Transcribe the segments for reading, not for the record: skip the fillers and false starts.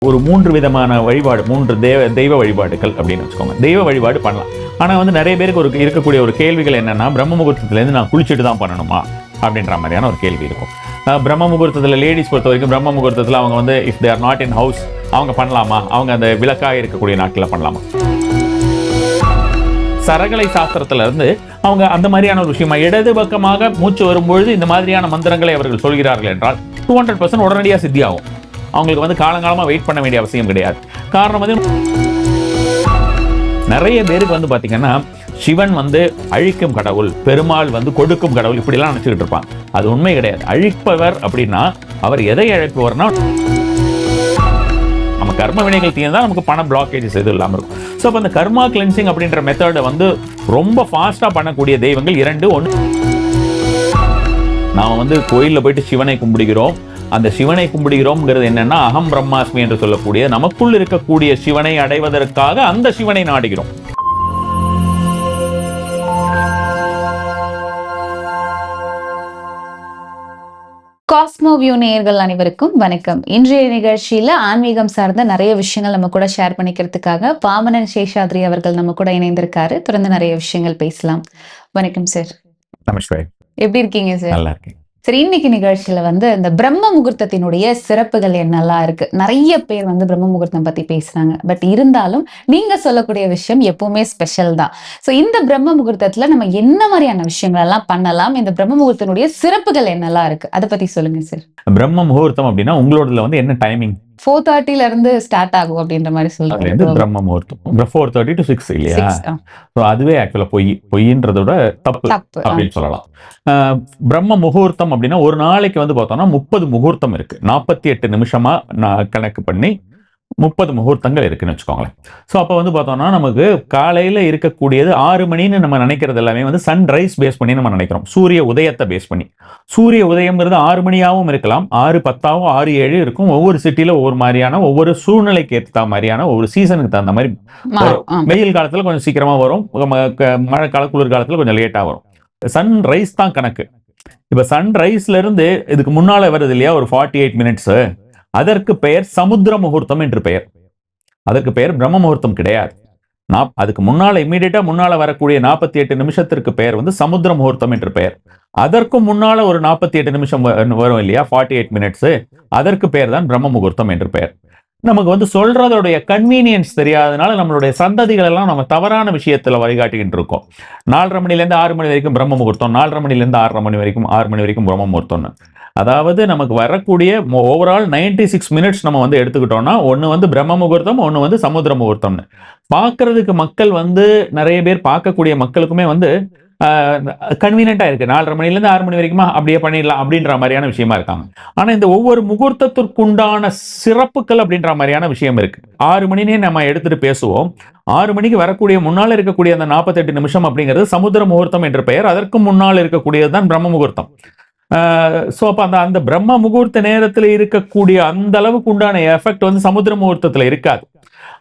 ஒரு 3 விதமான வழிபாடு, 3 தெய்வ வழிபாடுகள் அப்படின்னு வச்சுக்கோங்க. தெய்வ வழிபாடு பண்ணலாம். ஆனால் வந்து நிறைய பேருக்கு இருக்கக்கூடிய ஒரு கேள்விகள் என்னன்னா, பிரம்ம முகூர்த்தத்துலேருந்து நான் குளிச்சுட்டு தான் பண்ணணுமா அப்படின்ற மாதிரியான ஒரு கேள்வி இருக்கும். பிரம்ம முகூர்த்தத்தில் லேடிஸ் பொறுத்த வரைக்கும் பிரம்ம முகூர்த்தத்தில் அவங்க வந்து if they are not in house அவங்க பண்ணலாமா, அவங்க அந்த விளக்காக இருக்கக்கூடிய நாட்களில் பண்ணலாமா. சரகலை சாஸ்திரத்துல இருந்து அவங்க அந்த மாதிரியான ஒரு விஷயமா இடது பக்கமாக மூச்சு வரும்பொழுது இந்த மாதிரியான மந்திரங்களை அவர்கள் சொல்கிறார்கள் என்றால் 200% உடனடியாக சித்தியாகும். அவங்களுக்கு வந்து காலங்காலமாக வெயிட் பண்ண வேண்டிய அவசியம் கிடையாது. காரணம் வந்து நிறைய பேருக்கு வந்து பார்த்தீங்கன்னா சிவன் வந்து அழிக்கும் கடவுள், பெருமாள் வந்து கொடுக்கும் கடவுள் இப்படிலாம் நினச்சிக்கிட்டு இருப்பாங்க. அது உண்மை கிடையாது. அழிப்பவர் அப்படின்னா அவர் எதை அழைப்பவர்னா நம்ம கர்ம வினைகள் தீர்ந்தால் நமக்கு பண பிளாக்கேஜஸ் எதுவும் இல்லாமல் இருக்கும். ஸோ அப்போ அந்த கர்மா கிளென்சிங் அப்படின்ற மெத்தடை வந்து ரொம்ப ஃபாஸ்ட்டாக பண்ணக்கூடிய தெய்வங்கள் 2. 1 நாம் வந்து கோயிலில் போயிட்டு சிவனை கும்பிடுகிறோம். அந்த சிவனை கும்பிடுகிறோம்ங்கிறது என்னன்னா அகம் பிரம்மாஸ்மி என்று சொல்லக்கூடிய நமக்குள் இருக்கக்கூடிய சிவனை அடைவதற்காக அந்த சிவனை நாடுகிறோம். காஸ்மோ வியூ நேயர்கள் அனைவருக்கும் வணக்கம். இன்றைய நிகழ்ச்சியில ஆன்மீகம் சார்ந்த நிறைய விஷயங்கள் நம்ம கூட ஷேர் பண்ணிக்கிறதுக்காக வாமனன் சேஷாத்ரி அவர்கள் நம்ம கூட இணைந்திருக்காரு. தொடர்ந்து நிறைய விஷயங்கள் பேசலாம். வணக்கம் சார். நமஸ்காரம். எப்படி இருக்கீங்க சார்? நல்லா இருக்கேன். சரி, இன்னைக்கு நிகழ்ச்சியில வந்து இந்த பிரம்ம முகூர்த்தத்தினுடைய சிறப்புகள் என்னெல்லாம் இருக்கு. நிறைய பேர் வந்து பிரம்ம முகூர்த்தம் பத்தி பேசுறாங்க. பட் இருந்தாலும் நீங்க சொல்லக்கூடிய விஷயம் எப்பவுமே ஸ்பெஷல் தான். ஸோ இந்த பிரம்ம முகூர்த்தத்துல நம்ம என்ன மாதிரியான விஷயங்கள் எல்லாம் பண்ணலாம், இந்த பிரம்ம முகூர்த்தத்தினுடைய சிறப்புகள் என்னெல்லாம் இருக்கு, அதை பத்தி சொல்லுங்க சார். பிரம்ம முகூர்த்தம் அப்படின்னா உங்களோடதுல வந்து என்ன டைமிங்? 4:30 இருந்து ஸ்டார்ட் ஆகும் அப்படின்ற மாதிரி சொல்றாங்க. பிரம்ம முகூர்த்தம் 4:30 to 6 இல்லையா? அதுவே ஆக்சுவலா பொய்ன்றதோட தப்பு அப்படின்னு சொல்லலாம். பிரம்ம முகூர்த்தம் அப்படின்னா ஒரு நாளைக்கு வந்து பார்த்தோம்னா 30 முகூர்த்தம் இருக்கு. 48 நிமிஷமா கணக்கு பண்ணி 30 முகூர்த்தங்கள் இருக்குன்னு வச்சுக்கோங்களேன். ஸோ அப்போ வந்து பார்த்தோம்னா நமக்கு காலையில் இருக்கக்கூடியது 6 மணின்னு நம்ம நினைக்கிறது எல்லாமே வந்து சன்ரைஸ் பேஸ் பண்ணி நம்ம நினைக்கிறோம். சூரிய உதயத்தை பேஸ் பண்ணி. சூரிய உதயம்ங்கிறது 6 மணியாகவும் இருக்கலாம், 6:10 6:07 இருக்கும். ஒவ்வொரு சிட்டியில் ஒவ்வொரு மாதிரியான, ஒவ்வொரு சூழ்நிலைக்கு ஏற்ற மாதிரியான, ஒவ்வொரு சீசனுக்கு தகுந்த மாதிரி வெயில் காலத்தில் கொஞ்சம் சீக்கிரமாக வரும், மழை கால குளிர் காலத்தில் கொஞ்சம் லேட்டாக வரும். சன்ரைஸ் தான் கணக்கு. இப்போ சன்ரைஸ்ல இருந்து இதுக்கு முன்னால வருது இல்லையா ஒரு 48 மினிட்ஸ், அதற்கு பெயர் சமுத்திர முகூர்த்தம் என்று பெயர். அதற்கு பெயர் பிரம்ம முகூர்த்தம் கிடையாது. அதுக்கு முன்னால இமீடியட்டா முன்னால வரக்கூடிய 48 நிமிஷத்திற்கு பெயர் வந்து சமுத்திர முகூர்த்தம் என்று பெயர். அதற்கும் முன்னால ஒரு 48 நிமிஷம் வரும் இல்லையா 48 மினிட்ஸ், அதற்கு பெயர் தான் பிரம்ம முகூர்த்தம் என்று பெயர். நமக்கு வந்து சொல்றதோடைய கன்வீனியன்ஸ் தெரியாதனால நம்மளுடைய சந்ததிகள் எல்லாம் நம்ம தவறான விஷயத்துல வழிகாட்டிக்கிட்டு இருக்கோம். 4:30 மணிலேருந்து 6 மணி வரைக்கும் பிரம்ம முகூர்த்தம், 4:30 மணிலேருந்து 6:30 மணி வரைக்கும் 6 மணி வரைக்கும் பிரம்ம முகூர்த்தம்னு. அதாவது நமக்கு வரக்கூடிய ஓவரால் 96 மினிட்ஸ் நம்ம வந்து எடுத்துக்கிட்டோம்னா ஒன்று வந்து பிரம்ம முகூர்த்தம், ஒன்று வந்து சமுத்திர முகூர்த்தம்னு. பார்க்கறதுக்கு மக்கள் வந்து நிறைய பேர் பார்க்கக்கூடிய மக்களுக்குமே வந்து கன்வீனியன்ட்டா இருக்கு. 4:30 மணிலேருந்து 6 மணி வரைக்குமா அப்படியே பண்ணிடலாம் அப்படின்ற மாதிரியான விஷயமா இருக்காங்க. ஆனால் இந்த ஒவ்வொரு முகூர்த்தத்திற்குண்டான சிறப்புகள் அப்படின்ற மாதிரியான விஷயம் இருக்கு. 6 மணினே நம்ம எடுத்துட்டு பேசுவோம். 6 மணிக்கு வரக்கூடிய முன்னால் இருக்கக்கூடிய அந்த 48 நிமிஷம் அப்படிங்கிறது சமுத்திர முகூர்த்தம் என்று பெயர். அதற்கு முன்னால் இருக்கக்கூடியது தான் பிரம்ம முகூர்த்தம். ஸோ அப்போ அந்த பிரம்ம முகூர்த்த நேரத்தில் இருக்கக்கூடிய அந்த அளவுக்கு உண்டான எஃபெக்ட் வந்து சமுத்திர முகூர்த்தத்தில் இருக்காது.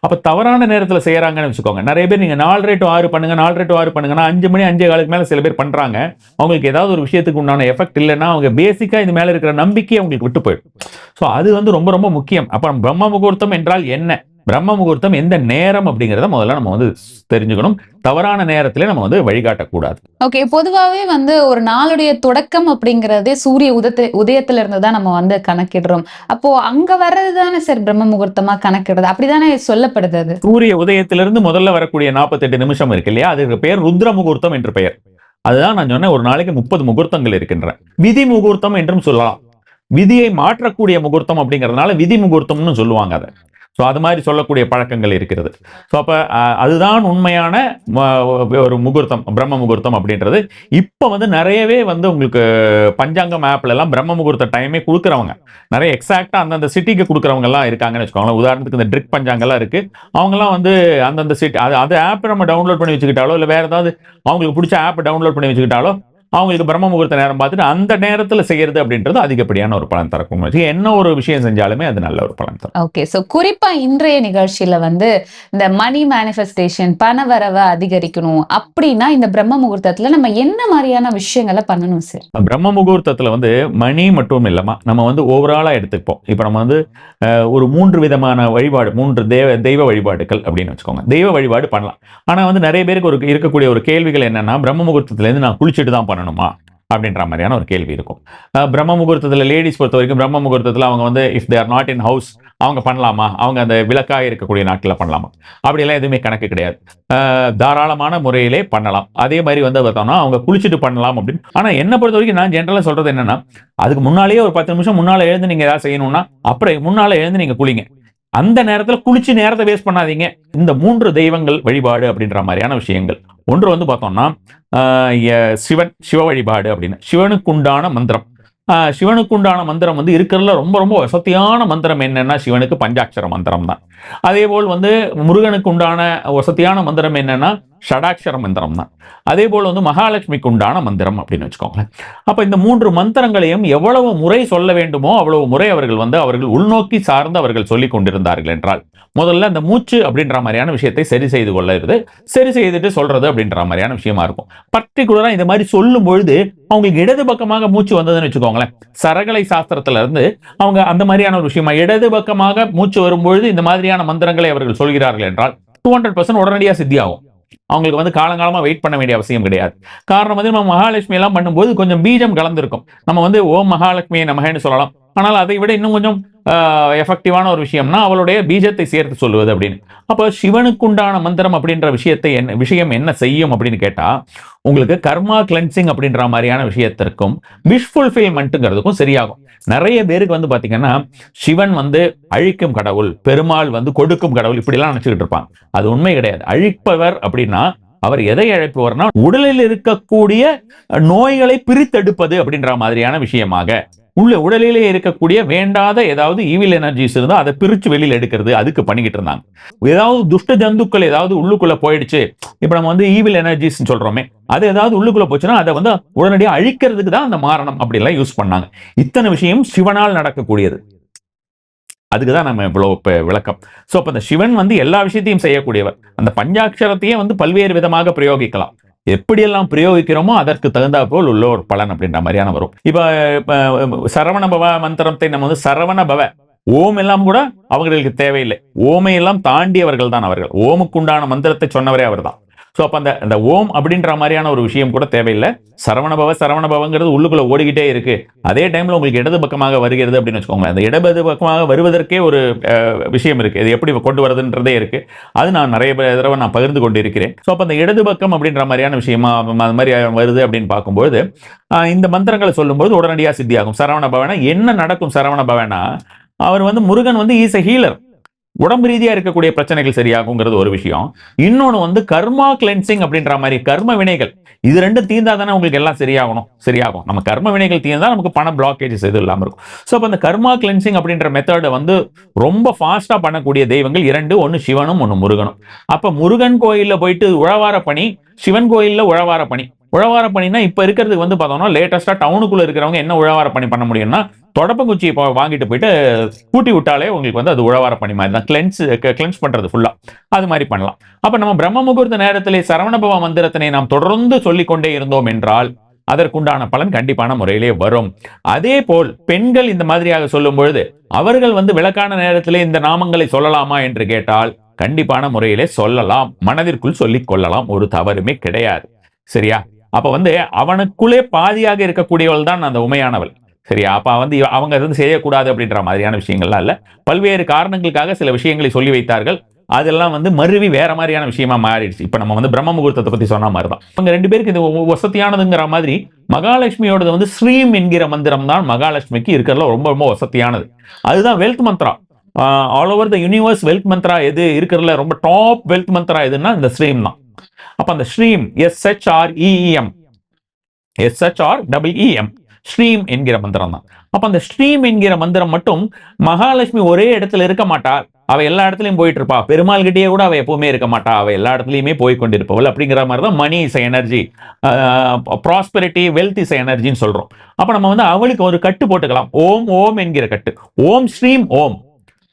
அப்போ தவறான நேரத்தில் செய்யறாங்கன்னு வச்சுக்கோங்க. நிறைய பேர் நீங்கள் 4:30 to 6 பண்ணுங்க, 4:30 to 6 பண்ணுங்கன்னா 5 மணி 5:15 மேலே சில பேர் பண்றாங்க. அவங்களுக்கு ஏதாவது ஒரு விஷயத்துக்கு உண்டான எஃபெக்ட் இல்லைன்னா அவங்க பேசிக்கா இது மேலே இருக்கிற நம்பிக்கையை அவங்களுக்கு விட்டு போயிடும். ஸோ அது வந்து ரொம்ப ரொம்ப முக்கியம். அப்போ பிரம்ம முகூர்த்தம் என்றால் என்ன, பிரம்ம முகூர்த்தம் எந்த நேரம் அப்படிங்கிறத முதல்ல நம்ம வந்து தெரிஞ்சுக்கணும். தவறான நேரத்திலே நம்ம வந்து வழிகாட்டக்கூடாது. ஓகே, பொதுவாகவே வந்து ஒரு நாளுடைய தொடக்கம் அப்படிங்கிறதே சூரிய உதயத்துல இருந்து தான் நம்ம வந்து கணக்கிடுறோம். அப்போ அங்க வர்றது தானே சார் பிரம்ம முகூர்த்தமா கணக்கிடுறது, அப்படிதானே சொல்லப்படுது. அது சூரிய உதயத்திலிருந்து முதல்ல வரக்கூடிய 48 நிமிஷம் இருக்கு இல்லையா, அதுக்கு பெயர் ருத்ர முகூர்த்தம் என்று பெயர். அதுதான் நான் சொன்னேன், ஒரு நாளைக்கு 30 முகூர்த்தங்கள் இருக்கின்றன. விதி முகூர்த்தம் என்றும் சொல்லலாம். விதியை மாற்றக்கூடிய முகூர்த்தம் அப்படிங்கிறதுனால விதி முகூர்த்தம்னு சொல்லுவாங்க அதை. ஸோ அது மாதிரி சொல்லக்கூடிய பழக்கங்கள் இருக்கிறது. ஸோ அப்போ அதுதான் உண்மையான ஒரு முகூர்த்தம், பிரம்ம முகூர்த்தம் அப்படின்றது. இப்போ வந்து நிறையவே வந்து உங்களுக்கு பஞ்சாங்கம் ஆப்ல எல்லாம் பிரம்ம முகூர்த்த டைமே கொடுக்குறவங்க நிறைய எக்ஸாக்டாக அந்தந்த சிட்டிக்கு கொடுக்குறவங்கலாம் இருக்காங்கன்னு வச்சுக்கோங்களேன். உதாரணத்துக்கு இந்த ட்ரிக் பஞ்சாங்கெல்லாம் இருக்கு. அவங்கலாம் வந்து அந்தந்த சிட்டி அது ஆப் நம்ம டவுன்லோட் பண்ணி வச்சுக்கிட்டாலோ இல்லை வேற ஏதாவது அவங்களுக்கு பிடிச்ச ஆப் டவுன்லோட் பண்ணி வச்சுக்கிட்டாலோ அவங்களுக்கு பிரம்ம முகூர்த்த நேரம் பார்த்துட்டு அந்த நேரத்துல செய்யறது அப்படின்றது அதிகப்படியான ஒரு பலன் தரக்கும். என்ன ஒரு விஷயம் செஞ்சாலுமே அது நல்ல ஒரு பலன் தரும். ஓகே, சோ குறிப்பா இன்றைய நிகழ்ச்சியில வந்து இந்த மணி மேனிஃபெஸ்டேஷன், பணவரவை அதிகரிக்கணும் அப்படின்னா இந்த பிரம்ம முகூர்த்தத்துல நம்ம என்ன மாதிரியான விஷயங்களை பண்ணணும் சார்? பிரம்ம முகூர்த்தத்துல வந்து மணி மட்டும் இல்லாம நம்ம வந்து ஓவராலா எடுத்துப்போம். இப்ப நம்ம வந்து ஒரு 3 விதமான வழிபாடு, 3 தெய்வ வழிபாடுகள் அப்படின்னு வச்சுக்கோங்க. தெய்வ வழிபாடு பண்ணலாம். ஆனா வந்து நிறைய பேருக்கு இருக்கக்கூடிய ஒரு கேள்விகள் என்னன்னா, பிரம்ம முகூர்த்தத்துல இருந்து நான் குளிச்சுட்டு தான் பண்ணணுமா அப்படின்ற மாதிரியான ஒரு கேள்வி இருக்கும். பிரம்ம முகூர்த்தத்தில் லேடிஸ் பொறுத்த வரைக்கும் பிரம்ம முகூர்த்தத்தில் அவங்க வந்து if they are not in house அவங்க பண்ணலாமா, அவங்க அந்த விளக்காக இருக்கக்கூடிய நாட்களில் பண்ணலாமா, அப்படியெல்லாம் எதுவுமே கணக்கு கிடையாது. தாராளமான முறையிலே பண்ணலாம். அதே மாதிரி வந்து பார்த்தோம்னா அவங்க குளிச்சுட்டு பண்ணலாம் அப்படின்னு. ஆனால் என்ன பொறுத்த வரைக்கும் நான் ஜென்ரலாக சொல்றது என்னன்னா, அதுக்கு முன்னாலேயே ஒரு 10 நிமிஷம் முன்னால எழுந்து நீங்க ஏதாவது செய்யணும்னா அப்புறம் முன்னால எழுந்து நீங்க குளிங்க. அந்த நேரத்தில் குளிச்சு நேரத்தை வேஸ்ட் பண்ணாதீங்க. இந்த 3 தெய்வங்கள் வழிபாடு அப்படின்ற மாதிரியான விஷயங்கள். ஒன்று வந்து பார்த்தோம்னா சிவ வழிபாடு அப்படின்னு சிவனுக்குண்டான மந்திரம். சிவனுக்குண்டான மந்திரம் வந்து இருக்கிறதுல ரொம்ப ரொம்ப வசதியான மந்திரம் என்னன்னா சிவனுக்கு பஞ்சாட்சர மந்திரம் தான். அதே போல் வந்து முருகனுக்கு உண்டான வசதியான மந்திரம் என்னன்னா ஷடாட்சர மந்திரம் தான். அதே போல் வந்து மகாலட்சுமிக்கு உண்டான மந்திரம் அப்படின்னு வச்சுக்கோங்களேன். அப்ப இந்த 3 மந்திரங்களையும் எவ்வளவு முறை சொல்ல வேண்டுமோ அவ்வளவு முறை அவர்கள் உள்நோக்கி சார்ந்து அவர்கள் சொல்லிக் கொண்டிருந்தார்கள் என்றால், முதல்ல அந்த மூச்சு அப்படின்ற மாதிரியான விஷயத்தை சரி செய்து கொள்ளுறது, சரி செய்துட்டு சொல்றது அப்படின்ற மாதிரியான விஷயமா இருக்கும். பர்டிகுலரா இந்த மாதிரி சொல்லும் பொழுது அவங்களுக்கு இடது பக்கமாக மூச்சு வந்ததுன்னு வச்சுக்கோங்களேன். சரகலை சாஸ்திரத்துல இருந்து அவங்க அந்த மாதிரியான ஒரு விஷயமா இடது பக்கமாக மூச்சு வரும்பொழுது இந்த மாதிரியான மந்திரங்களை அவர்கள் சொல்கிறார்கள் என்றால் 200% உடனடியாக சித்தியாகும். அவங்களுக்கு வந்து காலங்காலமா வெயிட் பண்ண வேண்டிய அவசியம் கிடையாது. காரணம் வந்து நம்ம மகாலட்சுமி எல்லாம் பண்ணும்போது கொஞ்சம் பீஜம் கலந்துருக்கும். நம்ம வந்து ஓம் மகாலட்சுமியை நமகன்னு சொல்லலாம். ஆனால் அதை விட இன்னும் கொஞ்சம் எஃபெக்டிவான ஒரு விஷயம்னா அவளுடைய பீஜத்தை சேர்த்து சொல்லுவது அப்படின்னு. அப்போ சிவனுக்குண்டான மந்திரம் அப்படின்ற விஷயம் என்ன செய்யும் அப்படின்னு கேட்டா, உங்களுக்கு கர்மா கிளென்சிங் அப்படின்ற மாதிரியான விஷயத்திற்கும் விஷ் ஃபுல்ஃபில்மெண்ட்டுங்கிறதுக்கும் சரியாகும். நிறைய பேருக்கு வந்து பாத்தீங்கன்னா சிவன் வந்து அழிக்கும் கடவுள், பெருமாள் வந்து கொடுக்கும் கடவுள் இப்படிலாம் நினைச்சுக்கிட்டு இருப்பாங்க. அது உண்மை கிடையாது. அழிப்பவர் அப்படின்னா அவர் எதை அழைப்பவர்னா உடலில் இருக்கக்கூடிய நோய்களை பிரித்தெடுப்பது அப்படின்ற மாதிரியான விஷயமாக, உடலிலே இருக்கக்கூடிய வேண்டாத ஏதாவது ஈவில் எனர்ஜிஸ் இருந்தா அதை பிரிச்சு வெளியில எடுக்கிறது, அதுக்கு பண்ணிக்கிட்டு இருந்தாங்க. ஏதாவது துஷ்ட ஜந்துக்கள் ஏதாவது உள்ளுக்குள்ள போயிடுச்சு, இப்ப நம்ம வந்து ஈவில் எனர்ஜிஸ் சொல்றோமே, அது ஏதாவது உள்ளுக்குள்ள போச்சுன்னா அதை வந்து உடனடியாக அழிக்கிறதுக்கு தான் அந்த மாரணம் அப்படி எல்லாம் யூஸ் பண்ணாங்க. இத்தனை விஷயம் சிவனால் நடக்கக்கூடியது. அதுக்குதான் நம்ம இவ்வளவு விளக்கம். சோ அப்ப இந்த சிவன் வந்து எல்லா விஷயத்தையும் செய்யக்கூடியவர். அந்த பஞ்சாட்சரத்தையே வந்து பல்வேறு விதமாக பிரயோகிக்கலாம். எப்படியெல்லாம் பிரயோகிக்கிறோமோ அதற்கு தகுந்தா போல் உள்ள ஒரு பலன் அப்படின்ற மாதிரியான வரும். இப்ப சரவண பவ மந்திரத்தை நம்ம வந்து சரவண பவ ஓம் எல்லாம் கூட அவர்களுக்கு தேவையில்லை. ஓமை எல்லாம் தாண்டியவர்கள் தான் அவர்கள். ஓமுக்குண்டான மந்திரத்தை சொன்னவரே அவர் தான். ஸோ அப்போ அந்த ஓம் அப்படின்ற மாதிரியான ஒரு விஷயம் கூட தேவையில்லை. சரவணபவங்கிறது உள்ளுக்குள்ள ஓடிக்கிட்டே இருக்கு. அதே டைம்ல உங்களுக்கு இடது பக்கமாக வருகிறது அப்படின்னு வச்சுக்கோங்களேன். அந்த இடது பக்கமாக வருவதற்கே ஒரு விஷயம் இருக்கு. இது எப்படி கொண்டு வரதுன்றதே இருக்கு. அது நான் நிறைய தடவை நான் பகிர்ந்து கொண்டு இருக்கிறேன். ஸோ அப்போ அந்த இடது பக்கம் அப்படின்ற மாதிரியான விஷயமா அது மாதிரி வருது அப்படின்னு பார்க்கும்போது இந்த மந்திரங்களை சொல்லும்போது உடனடியாக சித்தியாகும். சரவணபவனா என்ன நடக்கும்? சரவணபவனா அவர் வந்து முருகன் வந்து ஈஸ் எ ஹீலர். உடம்பு ரீதியா இருக்கக்கூடிய பிரச்சனைகள் சரியாகுங்கிறது ஒரு விஷயம். இன்னொன்னு வந்து கர்மா கிளென்சிங் அப்படின்ற மாதிரி கர்ம வினைகள் இது ரெண்டும் தீர்ந்தா தானே உங்களுக்கு எல்லாம் சரியாகும். நம்ம கர்ம வினைகள் தீர்ந்தா நமக்கு பண பிளாக்கேஜஸ் எதுவும் இல்லாம இருக்கும். ஸோ அப்போ அந்த கர்மா கிளென்சிங் அப்படின்ற மெத்தடை வந்து ரொம்ப ஃபாஸ்டா பண்ணக்கூடிய தெய்வங்கள் 2, ஒன்னு சிவனும் ஒன்னு முருகனும். அப்ப முருகன் கோயில்ல போயிட்டு உழவார பணி, சிவன் கோயில்ல உழவார பணி. உழவார பணினா இப்ப இருக்கிறதுக்கு வந்து பார்த்தோம்னா லேட்டஸ்டா டவுனுக்குள்ள இருக்கிறவங்க என்ன உழவார பணி பண்ண முடியும்னா தொடப்பங்குச்சியை வாங்கிட்டு போயிட்டு கூட்டி விட்டாலே உங்களுக்கு வந்து அது உழவார பணி மாதிரி தான். கிளென்ஸ் பண்றது ஃபுல்லா அது மாதிரி பண்ணலாம். அப்ப நம்ம பிரம்ம முகூர்த்த நேரத்திலே சரவணபவ மந்திரத்தினை நாம் தொடர்ந்து சொல்லிக்கொண்டே இருந்தோம் என்றால் அதற்குண்டான பலன் கண்டிப்பான முறையிலே வரும். அதே போல் பெண்கள் இந்த மாதிரியாக சொல்லும் பொழுது அவர்கள் வந்து விளக்கான நேரத்திலே இந்த நாமங்களை சொல்லலாமா என்று கேட்டால் கண்டிப்பான முறையிலே சொல்லலாம். மனதிற்குள் சொல்லிக் கொள்ளலாம். ஒரு தவறுமே கிடையாது. சரியா? அப்ப வந்து அவனுக்குள்ளே பாதியாக இருக்கக்கூடியவள் தான் அந்த உண்மையானவள். சரியா? அப்ப வந்து அவங்க வந்து செய்யக்கூடாது அப்படின்ற மாதிரியான விஷயங்கள்லாம் இல்ல. பல்வேறு காரணங்களுக்காக சில விஷயங்களை சொல்லி வைத்தார்கள். அதெல்லாம் வந்து மருவி வேற மாதிரியான விஷயமா மாறிடுச்சு. இப்ப நம்ம வந்து பிரம்ம முகூர்த்தத்தை பத்தி சொன்ன மாதிரி தான். அவங்க 2 பேருக்கு இது வசதியானதுங்கிற மாதிரி மகாலட்சுமியோடது வந்து ஸ்ரீம் என்கிற மந்திரம் தான் மகாலட்சுமிக்கு இருக்கிறதுல ரொம்ப ரொம்ப வசதியானது. அதுதான் wealth Mantra. All over the universe wealth Mantra எது இருக்கிறதுல ரொம்ப டாப் வெல்த் மந்த்ரா எதுன்னா இந்த ஸ்ரீம் தான். அப்ப அந்த ஸ்ரீம் SHREEM ஸ்ரீம் என்கிற மந்திரம் தான். அப்ப அந்த ஸ்ரீம் என்கிற மந்திரம் மட்டும் மகாலட்சுமி ஒரே இடத்துல இருக்க மாட்டார். அவ எல்லா இடத்துலயும் போயிட்டு இருப்பா, பெருமாள் கிட்டேயே கூட அவ எப்பவுமே இருக்க மாட்டா, அவ எல்லா இடத்துலயுமே போய் கொண்டிருப்பவள் அப்படிங்கிற மாதிரி தான் money is energy, prosperity, wealth is எனர்ஜின்னு சொல்றோம். அப்ப நம்ம வந்து அவளுக்கு ஒரு கட்டு போட்டுக்கலாம். ஓம் ஓம் என்கிற கட்டு, ஓம் ஸ்ரீம் ஓம்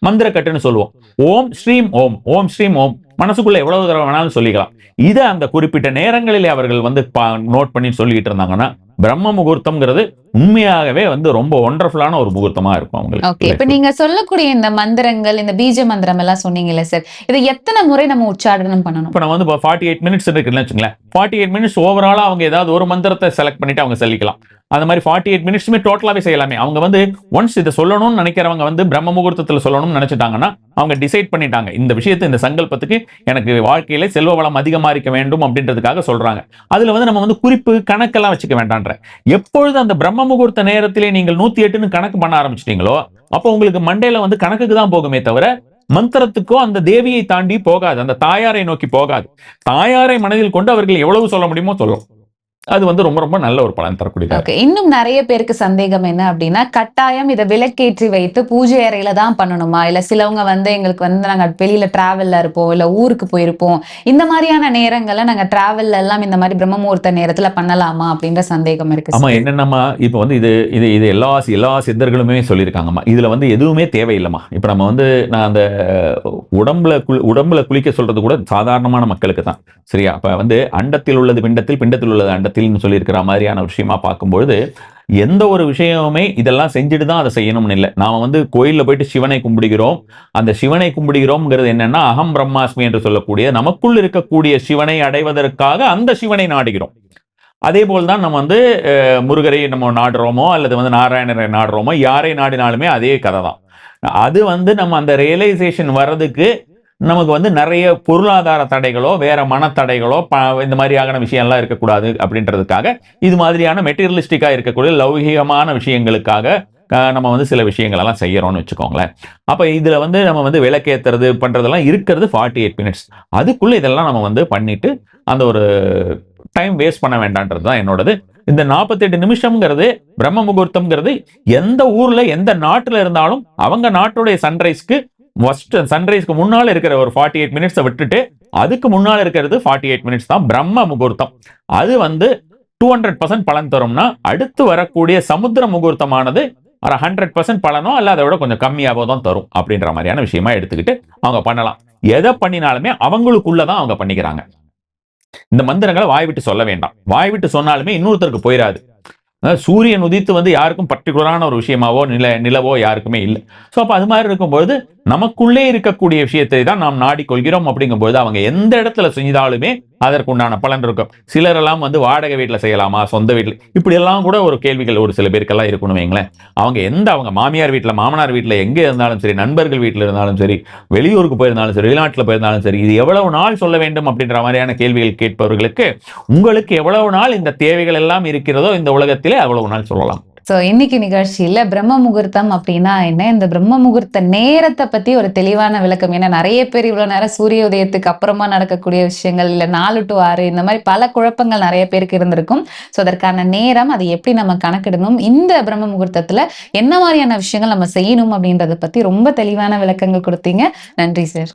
மந்திர கட்டுன்னு சொல்லுவோம். ஓம் ஸ்ரீம் ஓம், ஓம் ஸ்ரீம் ஓம் மனசுக்குள்ள எவ்வளவு தடவை வேணாலும் சொல்லிக்கலாம். இதை அந்த குறிப்பிட்ட நேரங்களிலே அவர்கள் வந்து நோட் பண்ணி சொல்லிட்டு இருந்தாங்கன்னா பிரம்ம முகூர்த்தம்ங்கிறது உண்மையாகவே வந்து ரொம்ப ஒண்டர்ஃபுல்லான ஒரு முகூர்த்தமா இருக்கும் அவங்களுக்கு. ஓகே, இப்ப நீங்க சொல்லக்கூடிய இந்த மந்திரங்கள், இந்த பீஜ மந்திரம் எல்லாம் சொன்னீங்கல்ல சார், இதை எத்தனை முறை நம்ம உச்சாரணம் பண்ணணும்? இப்ப நம்ம வந்து 48 மினிட்ஸ் இருக்குன்னு வச்சுங்களேன், 48 மினிட்ஸ் ஓவராலா அவங்க ஏதாவது ஒரு மந்திரத்தை செலக்ட் பண்ணிட்டு அவங்க சொல்லிக்கலாம். அந்த மாதிரி 48 மினிட்ஸுமே டோட்டலாவே செய்யலாமே. அவங்க வந்து ஒன்ஸ் இதை சொல்லணும்னு நினைக்கிறவங்க வந்து பிரம்ம முகூர்த்தத்தில் சொல்லணும்னு நினைச்சிட்டாங்கன்னா அவங்க டிசைட் பண்ணிட்டாங்க, இந்த விஷயத்தை, இந்த சங்கல்பத்துக்கு எனக்கு வாழ்க்கையில செல்வ வளம் அதிகமா இருக்க வேண்டும் அப்படின்றதுக்காக சொல்றாங்க. அதுல வந்து நம்ம வந்து குறிப்பு கணக்கெல்லாம் வச்சுக்க வேண்டான்ற. எப்பொழுது அந்த பிரம்ம முகூர்த்த நேரத்திலே நீங்கள் 108ன்னு கணக்கு பண்ண ஆரம்பிச்சிட்டீங்களோ அப்போ உங்களுக்கு மண்டையில வந்து கணக்குக்கு தான் போகுமே தவிர மந்திரத்துக்கோ அந்த தேவியை தாண்டி போகாது, அந்த தாயாரை நோக்கி போகாது. தாயாரை மனதில் கொண்டு அவர்கள் எவ்வளவு சொல்ல முடியுமோ சொல்லும். அது வந்து ரொம்ப ரொம்ப நல்ல ஒரு பலன் தரக்கூடியது. ஓகே, இன்னும் நிறைய பேருக்கு சந்தேகம் என்ன அப்படின்னா, கட்டாயம் இதை விளக்கேற்றி வைத்து பூஜை அறையில தான் பண்ணணுமா, இல்ல சிலவங்க வந்து எங்களுக்கு வந்து நாங்க வெளியில டிராவல்ல இருப்போம், இல்ல ஊருக்கு போயிருப்போம், இந்த மாதிரியான நேரங்கள்ல நாங்க டிராவல்ல எல்லாம் இந்த மாதிரி பிரம்ம முகூர்த்த நேரத்துல பண்ணலாமா அப்படின்ற சந்தேகம் இருக்கு. ஆமா, என்னென்னமா இப்ப வந்து இது இது இது எல்லா சித்தர்களுமே சொல்லியிருக்காங்கம்மா, இதுல வந்து எதுவுமே தேவையில்லைம்மா. இப்ப நம்ம வந்து நான் அந்த உடம்புல குளிக்க சொல்றது கூட சாதாரணமான மக்களுக்கு தான், சரியா? அப்ப வந்து அண்டத்தில் உள்ளது பிண்டத்தில், பிண்டத்தில் உள்ளது அண்டத்தில் சொல்லியிருக்கிற மாதிரியான விஷயமா பார்க்கும்பொழுது எந்த ஒரு விஷயமுமே இதெல்லாம் செஞ்சுட்டு தான் அதை செய்யணும்னு இல்லை. நாம வந்து கோயில்ல போயிட்டு சிவனை கும்பிடுகிறோம். அந்த சிவனை கும்பிடுகிறோம்ங்கிறது என்னன்னா அகம் பிரம்மாஸ்மி என்று சொல்லக்கூடிய நமக்குள் இருக்கக்கூடிய சிவனை அடைவதற்காக அந்த சிவனை நாடுகிறோம். அதே போல்தான் நம்ம வந்து முருகரை நம்ம நாடுறோமோ அல்லது வந்து நாராயணரை நாடுறோமோ, யாரை நாடினாலுமே அதே கதை தான். அது வந்து நம்ம அந்த ரியலைசேஷன் வர்றதுக்கு நமக்கு வந்து நிறைய பொருளாதார தடைகளோ வேற மனத்தடைகளோ இந்த மாதிரியான விஷயம்லாம் இருக்கக்கூடாது அப்படின்றதுக்காக இது மாதிரியான மெட்டீரியலிஸ்டிக்கா இருக்கக்கூடிய லௌகிகமான விஷயங்களுக்காக நம்ம வந்து சில விஷயங்கள் எல்லாம் செய்யறோம்னு வச்சுக்கோங்களேன். அப்ப இதுல வந்து நம்ம வந்து விளக்கேத்துறது பண்றதெல்லாம் இருக்கிறது 48 மினிட்ஸ். அதுக்குள்ள இதெல்லாம் நம்ம வந்து பண்ணிட்டு அந்த ஒரு டைம் வேஸ்ட் பண்ண வேண்டான்றது தான் என்னோடது. இந்த 48 நிமிஷம்ங்கிறது பிரம்ம முகூர்த்தம்ங்கிறது எந்த ஊர்ல எந்த நாட்டுல இருந்தாலும் அவங்க நாட்டுடைய சன்ரைஸ்க்கு முன்னால இருக்கிற ஒரு 48 மினிட்ஸை விட்டுட்டு அதுக்கு முன்னால இருக்கிறது 48 மினிட்ஸ் தான் பிரம்ம முகூர்த்தம். அது வந்து 200% பலன் தரும்னா அடுத்து வரக்கூடிய சமுத்திர முகூர்த்தமானது 100% பலனோ அல்ல அதை விட கொஞ்சம் கம்மியாவோ தான் தரும் அப்படின்ற மாதிரியான விஷயமா எடுத்துக்கிட்டு அவங்க பண்ணலாம். எதை பண்ணினாலுமே அவங்களுக்குள்ளதான் அவங்க பண்ணிக்கிறாங்க. இந்த மந்திரங்களை வாய் விட்டு சொல்ல வேண்டாம். வாய் விட்டு சொன்னாலுமே இன்னொருத்தருக்கு போயிடாது. சூரியன் உதித்து வந்து யாருக்கும் பர்டிகுலரான ஒரு விஷயமாவோ நிலவோ யாருக்குமே இல்லை. ஸோ அப்போ அது மாதிரி இருக்கும்போது நமக்குள்ளே இருக்கக்கூடிய விஷயத்தை தான் நாம் நாடிக்கொள்கிறோம். அப்படிங்கும்போது அவங்க எந்த இடத்துல செஞ்சாலுமே அதற்கு உண்டான பலன் இருக்கும். சிலரெல்லாம் வந்து வாடகை வீட்டில் செய்யலாமா, சொந்த வீட்டில், இப்படி எல்லாம் கூட ஒரு கேள்விகள் ஒரு சில பேருக்கெல்லாம் இருக்கணும் வைங்களேன். அவங்க மாமியார் வீட்டில், மாமனார் வீட்டில் எங்கே இருந்தாலும் சரி, நண்பர்கள் வீட்டில் இருந்தாலும் சரி, வெளியூருக்கு போயிருந்தாலும் சரி, வெளிநாட்டில் போயிருந்தாலும் சரி, இது எவ்வளவு நாள் சொல்ல வேண்டும் அப்படின்ற மாதிரியான கேள்விகள் கேட்பவர்களுக்கு உங்களுக்கு எவ்வளவு நாள் இந்த தேவைகள் எல்லாம் இருக்கிறதோ இந்த உலகத்திலே அவ்வளவு நாள் சொல்லலாம். ஸோ இன்னைக்கு நிகழ்ச்சியில பிரம்ம முகூர்த்தம் அப்படின்னா என்ன, இந்த பிரம்ம முகூர்த்த நேரத்தை பத்தி ஒரு தெளிவான விளக்கம். ஏன்னா நிறைய பேர் இவ்வளவு நேரம் சூரிய உதயத்துக்கு அப்புறமா நடக்கக்கூடிய விஷயங்கள், இல்ல 4 to 6 இந்த மாதிரி பல குழப்பங்கள் நிறைய பேருக்கு இருந்திருக்கும். ஸோ அதற்கான நேரம், அதை எப்படி நம்ம கணக்கிடணும், இந்த பிரம்ம முகூர்த்தத்துல என்ன மாதிரியான விஷயங்கள் நம்ம செய்யணும் அப்படின்றத பத்தி ரொம்ப தெளிவான விளக்கங்கள் கொடுத்தீங்க. நன்றி சார்.